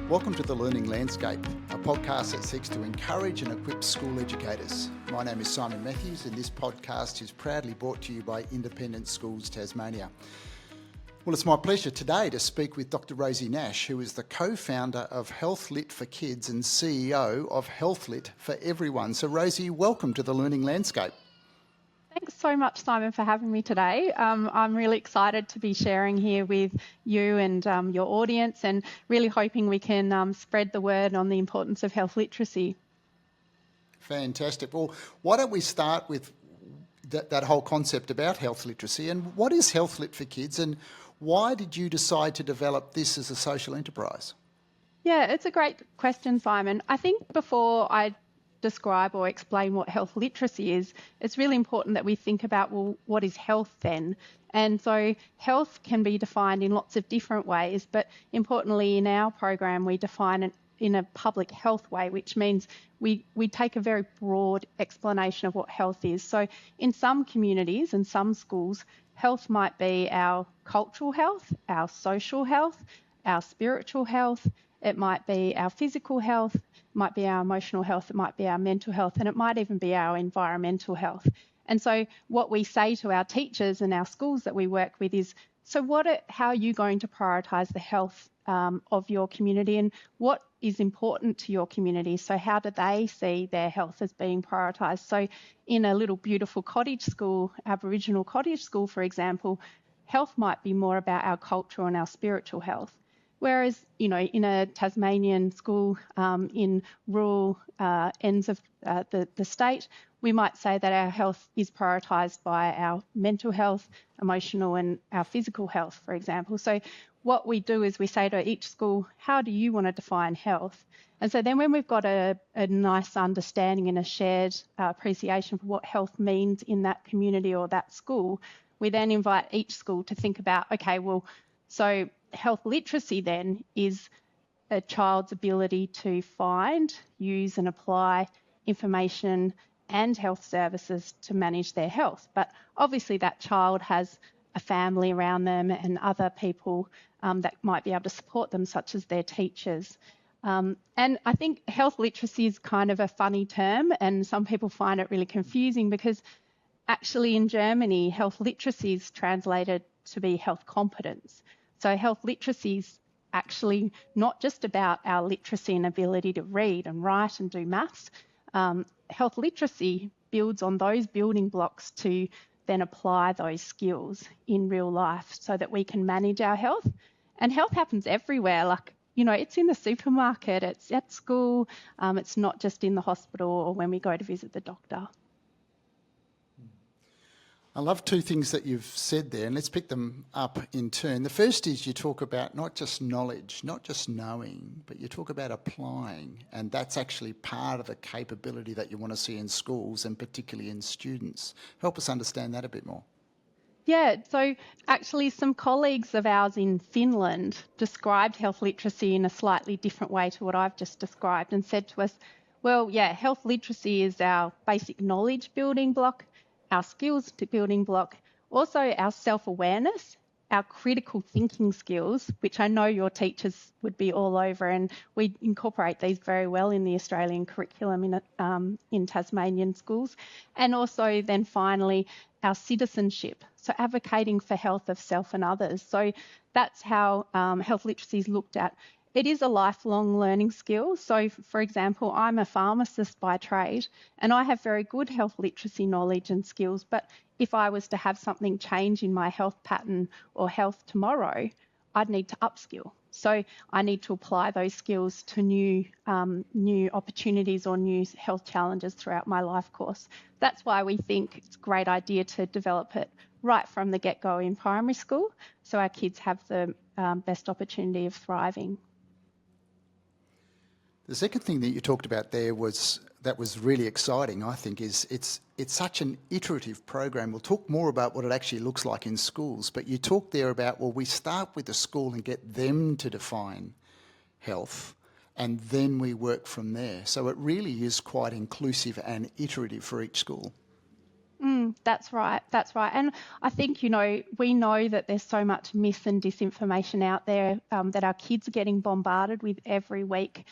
Welcome to The Learning Landscape, a podcast that seeks to encourage and equip school educators. My name is Simon Matthews, and this podcast is proudly brought to you by Independent Schools Tasmania. Well, it's my pleasure today to speak with Dr. Rosie Nash, who is the co-founder of HealthLit4Kids and CEO of HealthLit4Everyone. So Rosie, welcome to The Learning Landscape. Thanks so much, Simon, for having me today. I'm really excited to be sharing here with you and your audience, and really hoping we can spread the word on the importance of health literacy. Fantastic. Well, why don't we start with that whole concept about health literacy, and what is HealthLit4Kids, and why did you decide to develop this as a social enterprise? Yeah, it's a great question, Simon. I think before I describe or explain what health literacy is, it's really important that we think about, well, what is health then? And so health can be defined in lots of different ways, but importantly in our program we define it in a public health way, which means we take a very broad explanation of what health is. So in some communities and some schools, health might be our cultural health, our social health, our spiritual health, it might be our physical health, it might be our emotional health, it might be our mental health, and it might even be our environmental health. And so what we say to our teachers and our schools that we work with is, so how are you going to prioritise the health of your community, and what is important to your community? So how do they see their health as being prioritised? So in a little beautiful cottage school, Aboriginal cottage school, for example, health might be more about our cultural and our spiritual health. Whereas, in a Tasmanian school in rural ends of the state, we might say that our health is prioritised by our mental health, emotional and our physical health, for example. So what we do is we say to each school, how do you want to define health? And so then when we've got a nice understanding and a shared appreciation for what health means in that community or that school, we then invite each school to think about, okay, well, so health literacy then is a child's ability to find, use and apply information and health services to manage their health. But obviously that child has a family around them and other people that might be able to support them, such as their teachers. And I think health literacy is kind of a funny term, and some people find it really confusing because actually in Germany, health literacy is translated to be health competence. So health literacy is actually not just about our literacy and ability to read and write and do maths. Health literacy builds on those building blocks to then apply those skills in real life so that we can manage our health. And health happens everywhere. It's in the supermarket, it's at school, it's not just in the hospital or when we go to visit the doctor. I love two things that you've said there, and let's pick them up in turn. The first is you talk about not just knowledge, not just knowing, but you talk about applying, and that's actually part of the capability that you want to see in schools and particularly in students. Help us understand that a bit more. Yeah, so actually some colleagues of ours in Finland described health literacy in a slightly different way to what I've just described and said to us, well, yeah, health literacy is our basic knowledge building block, our skills building block, also our self-awareness, our critical thinking skills, which I know your teachers would be all over, and we incorporate these very well in the Australian curriculum in Tasmanian schools, and also then finally our citizenship, so advocating for health of self and others. So that's how health literacy is looked at. It is a lifelong learning skill. So, for example, I'm a pharmacist by trade and I have very good health literacy knowledge and skills, but if I was to have something change in my health pattern or health tomorrow, I'd need to upskill. So I need to apply those skills to new opportunities or new health challenges throughout my life course. That's why we think it's a great idea to develop it right from the get-go in primary school, so our kids have the best opportunity of thriving. The second thing that you talked about there that was really exciting, I think, is it's such an iterative program. We'll talk more about what it actually looks like in schools, but you talk there about, well, we start with the school and get them to define health, and then we work from there. So it really is quite inclusive and iterative for each school. That's right. That's right. And I think, we know that there's so much myth and disinformation out there that our kids are getting bombarded with every week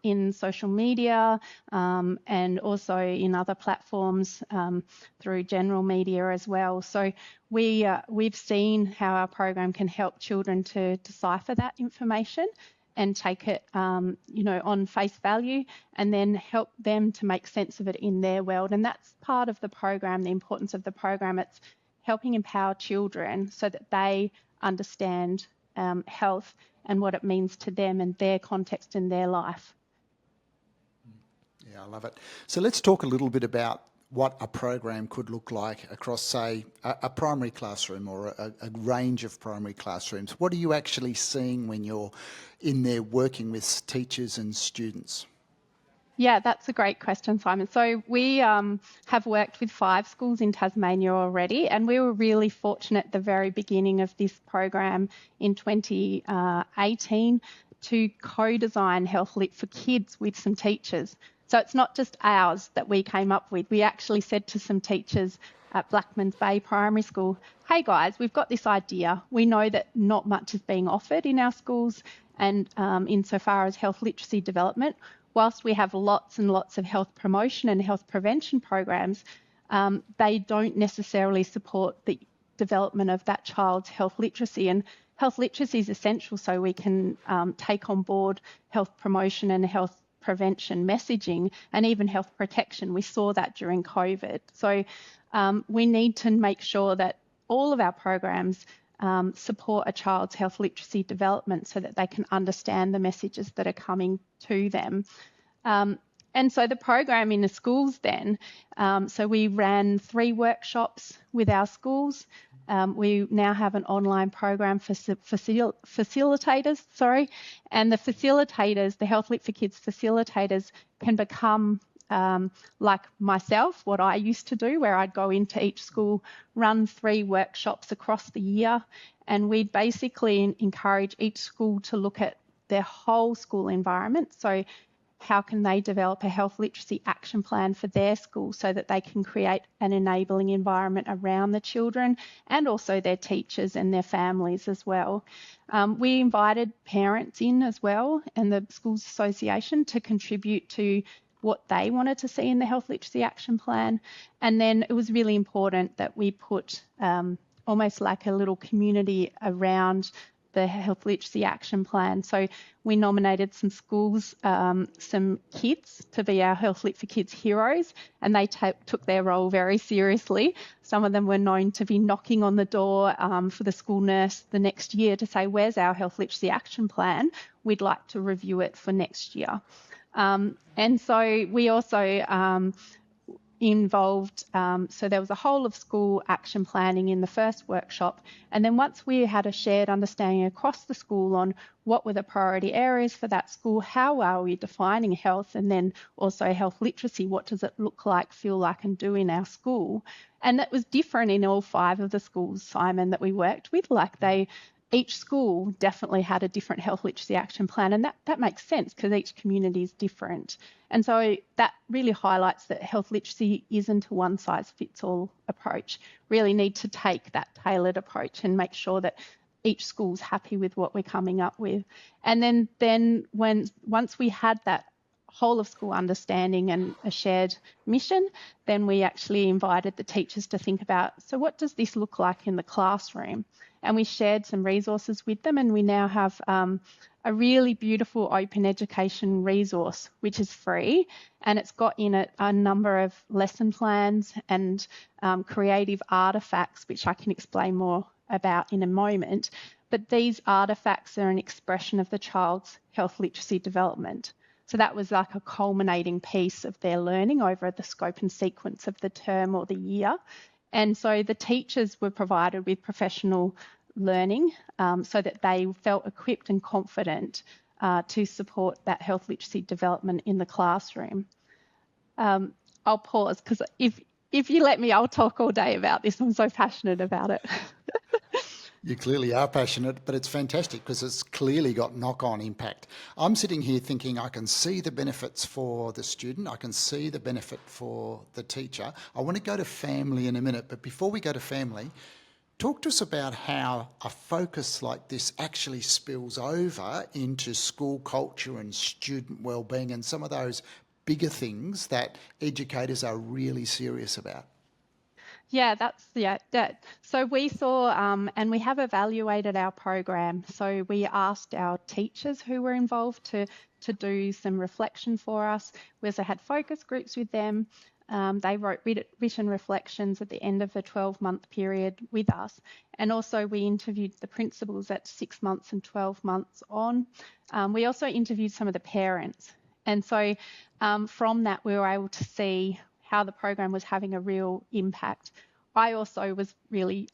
in social media and also in other platforms through general media as well. So we've seen how our program can help children to decipher that information and take it, on face value, and then help them to make sense of it in their world. And that's part of the program, the importance of the program. It's helping empower children so that they understand health and what it means to them and their context in their life. Yeah, I love it. So let's talk a little bit about what a program could look like across, say, a primary classroom or a range of primary classrooms. What are you actually seeing when you're in there working with teachers and students? Yeah, that's a great question, Simon. So we have worked with 5 schools in Tasmania already, and we were really fortunate at the very beginning of this program in 2018 to co-design Health Lit for Kids with some teachers. So it's not just ours that we came up with. We actually said to some teachers at Blackmans Bay Primary School, hey guys, we've got this idea. We know that not much is being offered in our schools and insofar as health literacy development. Whilst we have lots and lots of health promotion and health prevention programs, they don't necessarily support the development of that child's health literacy. And health literacy is essential so we can take on board health promotion and health prevention messaging and even health protection. We saw that during COVID. So we need to make sure that all of our programs support a child's health literacy development so that they can understand the messages that are coming to them. And so the program in the schools then, so we ran 3 workshops with our schools. We now have an online program for facilitators, and the facilitators, the Health Lit for Kids facilitators can become like myself, what I used to do, where I'd go into each school, run 3 workshops across the year, and we'd basically encourage each school to look at their whole school environment. So how can they develop a health literacy action plan for their school so that they can create an enabling environment around the children and also their teachers and their families as well. We invited parents in as well and the Schools Association to contribute to what they wanted to see in the health literacy action plan. And then it was really important that we put almost like a little community around the health literacy action plan. So we nominated some schools, some kids to be our Health Lit for Kids heroes, and they took their role very seriously. Some of them were known to be knocking on the door for the school nurse the next year to say, where's our health literacy action plan? We'd like to review it for next year. And so we also involved, so there was a whole of school action planning in the first workshop, and then once we had a shared understanding across the school on what were the priority areas for that school, how are we defining health, and then also health literacy, what does it look like, feel like and do in our school. And that was different in all 5 of the schools, Simon, that we worked with. Each school definitely had a different health literacy action plan, and that makes sense because each community is different. And so that really highlights that health literacy isn't a one-size-fits-all approach. Really need to take that tailored approach and make sure that each school's happy with what we're coming up with. And then once we had that whole of school understanding and a shared mission, then we actually invited the teachers to think about, so what does this look like in the classroom? And we shared some resources with them, and we now have a really beautiful open education resource, which is free, and it's got in it a number of lesson plans and creative artefacts, which I can explain more about in a moment. But these artefacts are an expression of the child's health literacy development. So that was like a culminating piece of their learning over the scope and sequence of the term or the year. And so the teachers were provided with professional learning so that they felt equipped and confident to support that health literacy development in the classroom. I'll pause because if you let me, I'll talk all day about this. I'm so passionate about it. You clearly are passionate, but it's fantastic because it's clearly got knock-on impact. I'm sitting here thinking I can see the benefits for the student, I can see the benefit for the teacher. I want to go to family in a minute, but before we go to family, talk to us about how a focus like this actually spills over into school culture and student wellbeing and some of those bigger things that educators are really serious about. That. So we saw, and we have evaluated our program. So we asked our teachers who were involved to do some reflection for us. We also had focus groups with them. They wrote written reflections at the end of the 12-month period with us. And also we interviewed the principals at 6 months and 12 months on. We also interviewed some of the parents. And so from that, we were able to see how the program was having a real impact. I also was really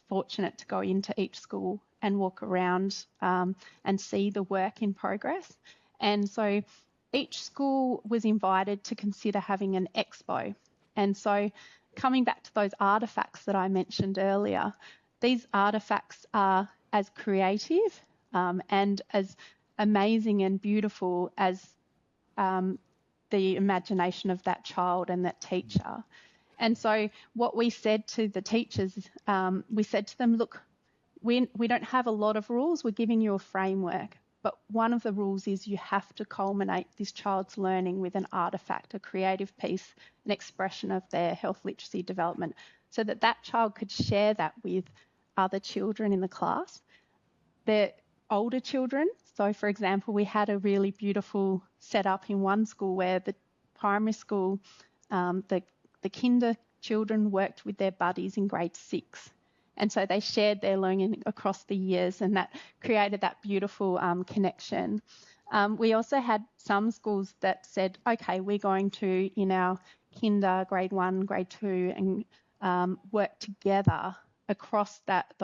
fortunate to go into each school and walk around and see the work in progress. And so each school was invited to consider having an expo. And so coming back to those artefacts that I mentioned earlier, these artefacts are as creative and as amazing and beautiful as the imagination of that child and that teacher. And so what we said to the teachers, we said to them, look, we don't have a lot of rules, we're giving you a framework, but one of the rules is you have to culminate this child's learning with an artefact, a creative piece, an expression of their health literacy development, so that that child could share that with other children in the class. They're older children. So, for example, we had a really beautiful setup in one school where the primary school, the kinder children worked with their buddies in grade 6. And so they shared their learning across the years, and that created that beautiful connection. We also had some schools that said, okay, we're going to, in our kinder, grade 1, grade 2, and work together across that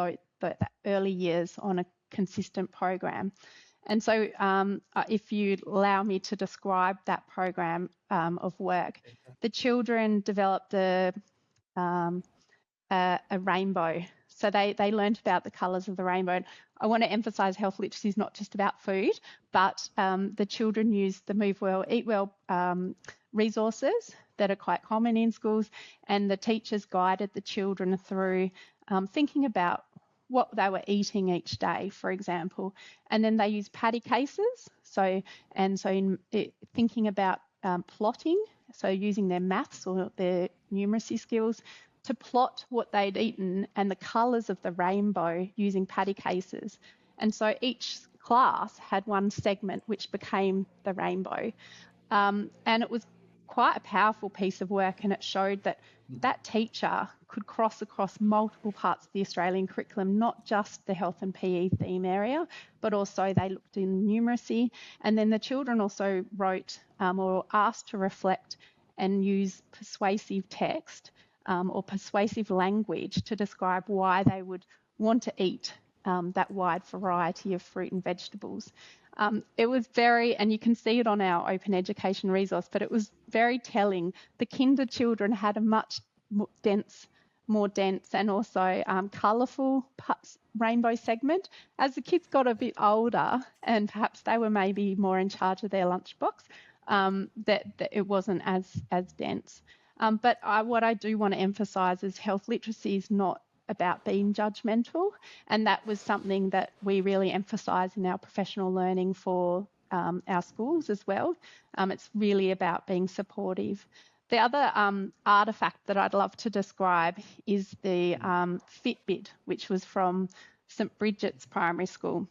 early years on a consistent program. And so if you allow me to describe that program of work, the children developed a rainbow. So they learned about the colours of the rainbow. And I want to emphasise health literacy is not just about food, but the children use the Move Well, Eat Well resources that are quite common in schools, and the teachers guided the children through thinking about what they were eating each day, for example. And then they use paddy cases. So thinking about plotting, so using their maths or their numeracy skills to plot what they'd eaten and the colours of the rainbow using paddy cases. And so each class had one segment which became the rainbow. And it was quite a powerful piece of work, and it showed that that teacher could cross across multiple parts of the Australian curriculum, not just the health and PE theme area, but also they looked in numeracy. And then the children also wrote or asked to reflect and use persuasive text or persuasive language to describe why they would want to eat that wide variety of fruit and vegetables. It was very, and you can see it on our open education resource, but it was very telling. The kinder children had a much more dense and also colourful rainbow segment. As the kids got a bit older and perhaps they were maybe more in charge of their lunchbox, that it wasn't as dense. But what I do want to emphasise is health literacy is not about being judgmental, and that was something that we really emphasise in our professional learning for our schools as well. It's really about being supportive. The other artefact that I'd love to describe is the Fitbit, which was from St Bridget's Primary School.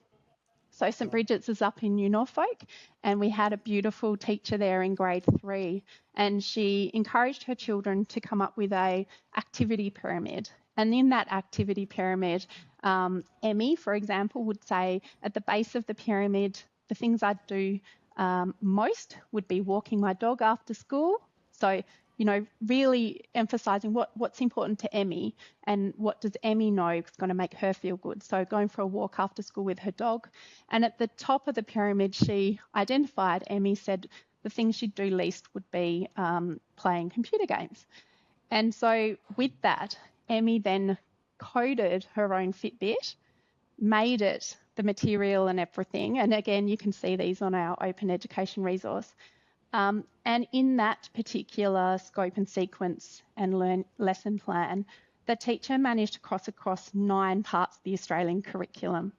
So St Bridget's is up in New Norfolk, and we had a beautiful teacher there in grade 3, and she encouraged her children to come up with a activity pyramid. And in that activity pyramid, Emmy, for example, would say at the base of the pyramid, the things I'd do most would be walking my dog after school. So, really emphasising what's important to Emmy and what does Emmy know is going to make her feel good. So going for a walk after school with her dog. And at the top of the pyramid, she identified, Emmy said the things she'd do least would be playing computer games. And so with that, Emmy then coded her own Fitbit made it, the material and everything. And again, you can see these on our open education resource. And in that particular scope and sequence and lesson plan, the teacher managed to cross across 9 parts of the Australian curriculum.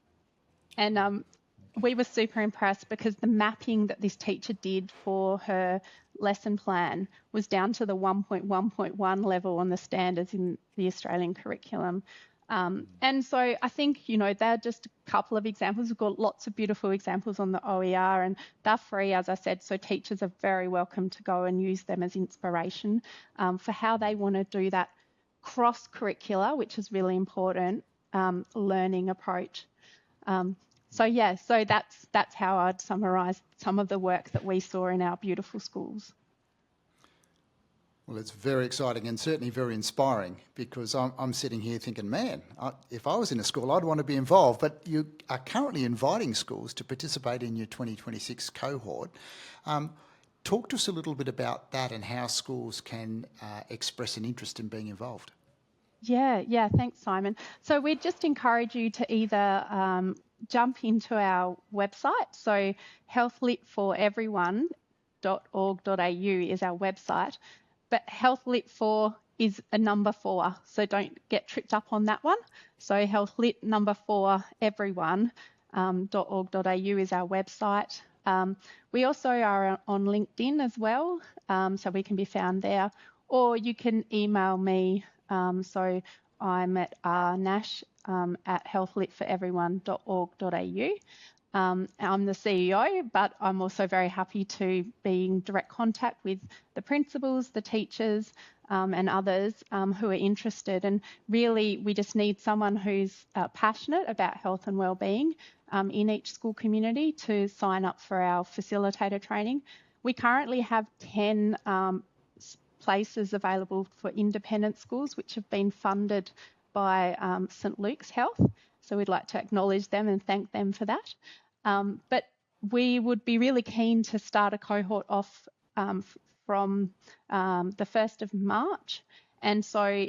And we were super impressed because the mapping that this teacher did for her lesson plan was down to the 1.1.1 level on the standards in the Australian curriculum. And so I think, they're just a couple of examples. We've got lots of beautiful examples on the OER, and they're free, as I said, so teachers are very welcome to go and use them as inspiration for how they want to do that cross-curricular, which is really important, learning approach. So that's how I'd summarise some of the work that we saw in our beautiful schools. Well, it's very exciting and certainly very inspiring, because I'm sitting here thinking, man, if I was in a school, I'd want to be involved. But you are currently inviting schools to participate in your 2026 cohort. Talk to us a little bit about that and how schools can express an interest in being involved. Yeah, thanks, Simon. So we'd just encourage you to either jump into our website. So HealthLit4Everyone.org.au is our website. But HealthLit4 is a number 4, so don't get tripped up on that one. So HealthLit4Everyone.org.au is our website. We also are on LinkedIn as well, so we can be found there. Or you can email me. So I'm at Nash at healthlit4everyone.org.au. I'm the CEO, but I'm also very happy to be in direct contact with the principals, the teachers, and others who are interested. And really, we just need someone who's passionate about health and wellbeing in each school community to sign up for our facilitator training. We currently have 10 places available for independent schools, which have been funded by St Luke's Health. So we'd like to acknowledge them and thank them for that. But we would be really keen to start a cohort off from the 1st of March. And so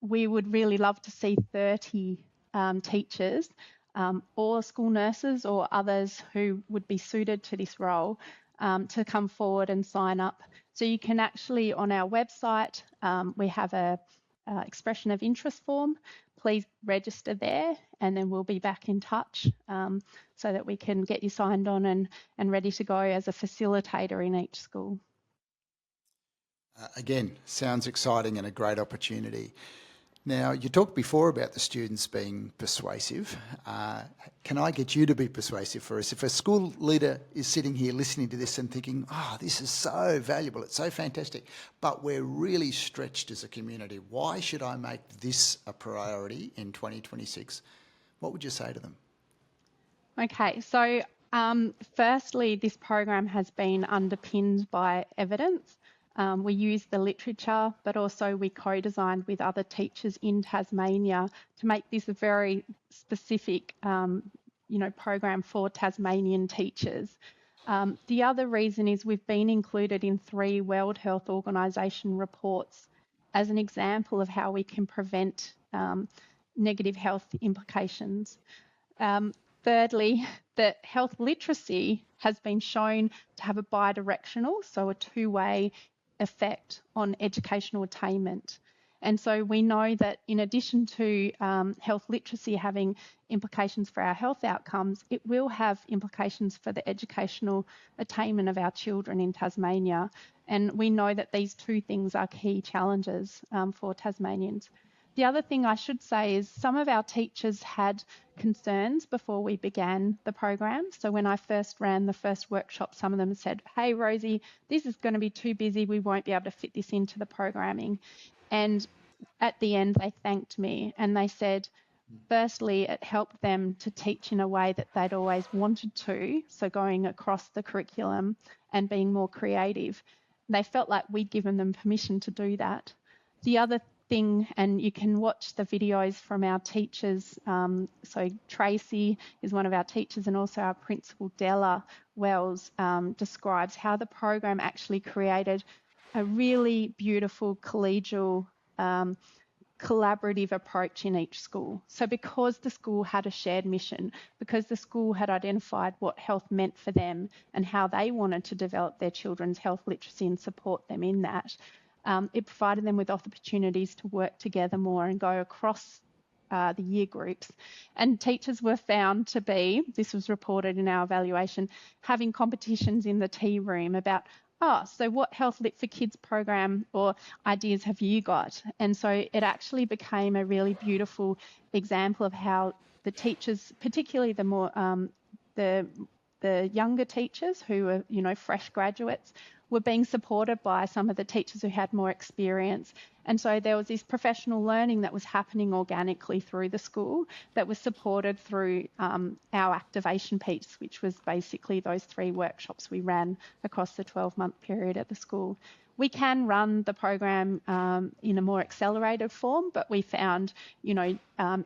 we would really love to see 30 teachers or school nurses or others who would be suited to this role to come forward and sign up. So you can actually, on our website, we have a expression of interest form. Please register there, and then we'll be back in touch so that we can get you signed on and ready to go as a facilitator in each school. Again, sounds exciting and a great opportunity. Now, you talked before about the students being persuasive. Can I get you to be persuasive for us? If a school leader is sitting here listening to this and thinking, this is so valuable, it's so fantastic, but we're really stretched as a community, why should I make this a priority in 2026? What would you say to them? Okay, so firstly, this program has been underpinned by evidence. We use the literature, but also we co-designed with other teachers in Tasmania to make this a very specific, program for Tasmanian teachers. The other reason is we've been included in 3 World Health Organization reports as an example of how we can prevent negative health implications. Thirdly, that health literacy has been shown to have a bidirectional, so a 2-way effect on educational attainment. And so we know that in addition to health literacy having implications for our health outcomes, it will have implications for the educational attainment of our children in Tasmania. And we know that these 2 things are key challenges for Tasmanians. The other thing I should say is some of our teachers had concerns before we began the program. So when I first ran the first workshop, some of them said, hey, Rosie, this is going to be too busy. We won't be able to fit this into the programming. And at the end, they thanked me and they said, firstly, it helped them to teach in a way that they'd always wanted to. So going across the curriculum and being more creative. They felt like we'd given them permission to do that. The other thing, and you can watch the videos from our teachers. So Tracy is one of our teachers, and also our principal Della Wells describes how the program actually created a really beautiful collegial collaborative approach in each school. So because the school had a shared mission, because the school had identified what health meant for them and how they wanted to develop their children's health literacy and support them in that, it provided them with opportunities to work together more and go across the year groups. And teachers were found to be, this was reported in our evaluation, having competitions in the tea room about, so what Health Lit for Kids program or ideas have you got? And so it actually became a really beautiful example of how the teachers, particularly the more the younger teachers who were, fresh graduates, were being supported by some of the teachers who had more experience. And so there was this professional learning that was happening organically through the school that was supported through our activation piece, which was basically those 3 workshops we ran across the 12-month period at the school. We can run the program in a more accelerated form, but we found,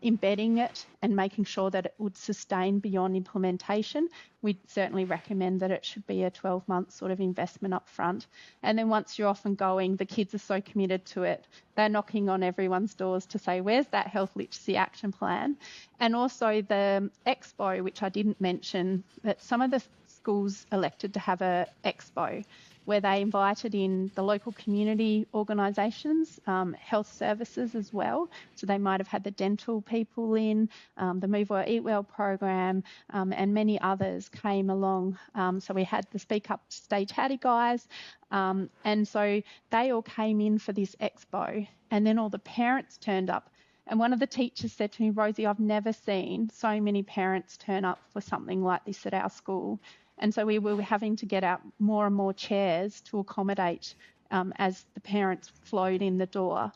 embedding it and making sure that it would sustain beyond implementation. We'd certainly recommend that it should be a 12-month sort of investment up front. And then once you're off and going, the kids are so committed to it. They're knocking on everyone's doors to say, where's that health literacy action plan? And also the expo, which I didn't mention, that some of the schools elected to have a expo where they invited in the local community organisations, health services as well. So they might have had the dental people in, the Move Well, Eat Well program, and many others came along. So we had the Speak Up, Stay Chatty guys. And so they all came in for this expo, and then all the parents turned up. And one of the teachers said to me, Rosie, I've never seen so many parents turn up for something like this at our school. And so we were having to get out more and more chairs to accommodate as the parents flowed in the door.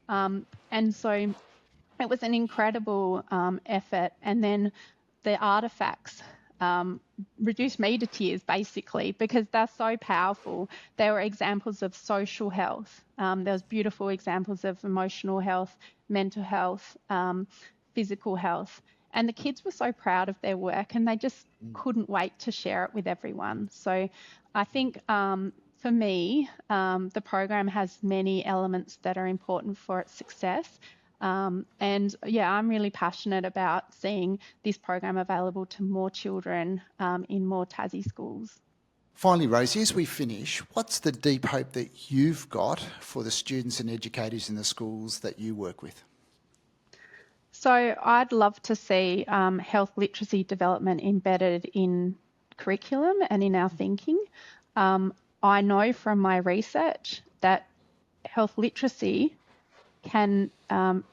And so it was an incredible effort. And then the artefacts reduced me to tears, basically, because they're so powerful. There were examples of social health. There was beautiful examples of emotional health, mental health, physical health. And the kids were so proud of their work, and they just couldn't wait to share it with everyone. So I think for me, the program has many elements that are important for its success. And yeah, I'm really passionate about seeing this program available to more children in more Tassie schools. Finally, Rosie, as we finish, what's the deep hope that you've got for the students and educators in the schools that you work with? So I'd love to see health literacy development embedded in curriculum and in our thinking. I know from my research that health literacy can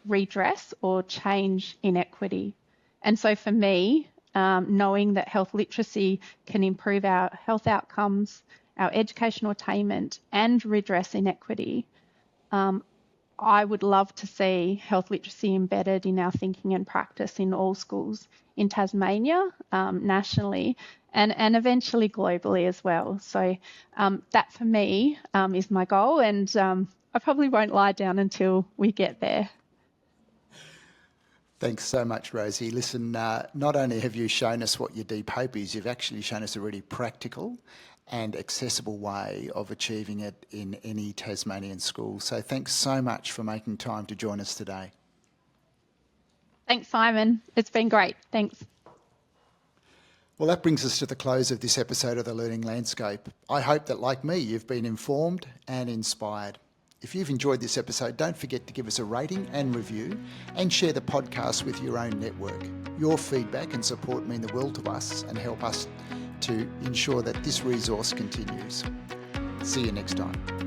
redress or change inequity. And so for me, knowing that health literacy can improve our health outcomes, our educational attainment, and redress inequity, I would love to see health literacy embedded in our thinking and practice in all schools in Tasmania, nationally, and eventually globally as well. So that for me is my goal, and I probably won't lie down until we get there. Thanks so much, Rosie. Listen, not only have you shown us what your deep hope is, you've actually shown us a really practical and accessible way of achieving it in any Tasmanian school. So thanks so much for making time to join us today. Thanks, Simon. It's been great. Thanks. Well, that brings us to the close of this episode of The Learning Landscape. I hope that, like me, you've been informed and inspired. If you've enjoyed this episode, don't forget to give us a rating and review and share the podcast with your own network. Your feedback and support mean the world to us and help us to ensure that this resource continues. See you next time.